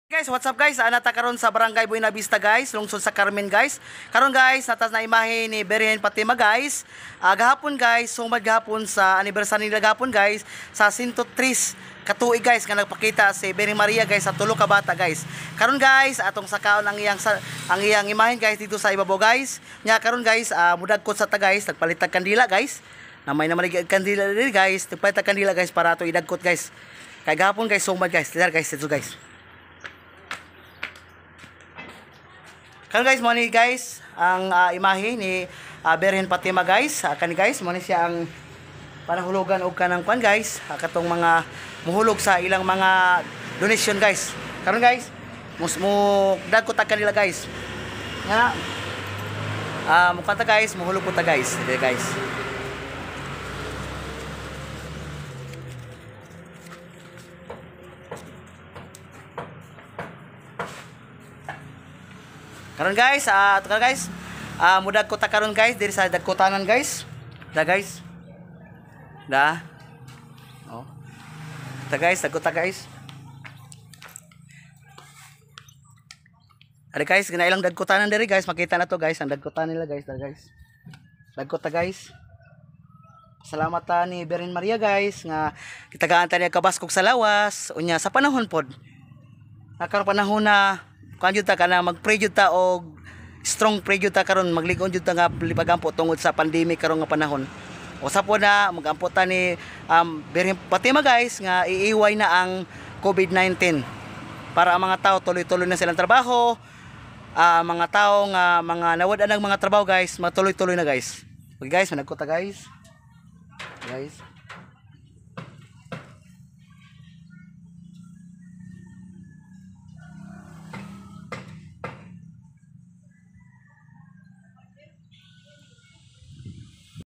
Guys, what's up guys? Nata karon sa Barangay Buena Vista guys, lungsod sa Carmen guys. Karon guys, natas na imahe ni Birhen Fatima guys. Gahapon guys, sumad gahapon sa anniversary nila gahapon guys sa 103 katuig guys nga nagpakita si Birhen Maria guys sa tulo ka bata guys. Karon guys, atong sakaon ang iyang imahen guys dito sa ibabaw guys. Nya karon guys, mudagkot sa ta guys, nagpalitag kandila guys. Namay na maligid kandila diri guys, nagpalitag kandila guys para ato idagkot guys. Kay gahapon guys, sumad guys, dito guys. Kan guys, mo ni guys ang imahe ni Birhen Fatima guys. Kan guys, mo ni siya ang panahulugan og kanang kwan guys. Katong mga muhulog sa ilang mga donation guys. Karon guys, mo dagko ta kanila guys. Nga mukha ta guys, muhulog po ta guys. Dito guys. Karon guys, mudag ko ta karon guys diri sa dagkotanan guys. Da guys. Da. Oh. Ta guys, dagkota guys. Ari guys, ginailang dagkotanan diri guys, makita na to guys, ang dagkotan nila guys, da guys. Dagkota guys. Salamat ta ni Birhen Maria guys nga kitagaan ta niya kabaskog sa lawas unya sa panahon pod. Karon panahon na kan jud ta kana mag-pray jud ta og strong pray jud ta karon magligon jud ta nga pagampo tungod sa pandemic karon nga panahon. Usa po na magampo ta ni Birhen Fatima guys nga iiway na ang COVID-19 para ang mga tao tuloy-tuloy na silang trabaho. Mga tao nga mga nawad ang mga trabaho guys, matuloy-tuloy na guys. Okay guys, managko ta guys. Guys.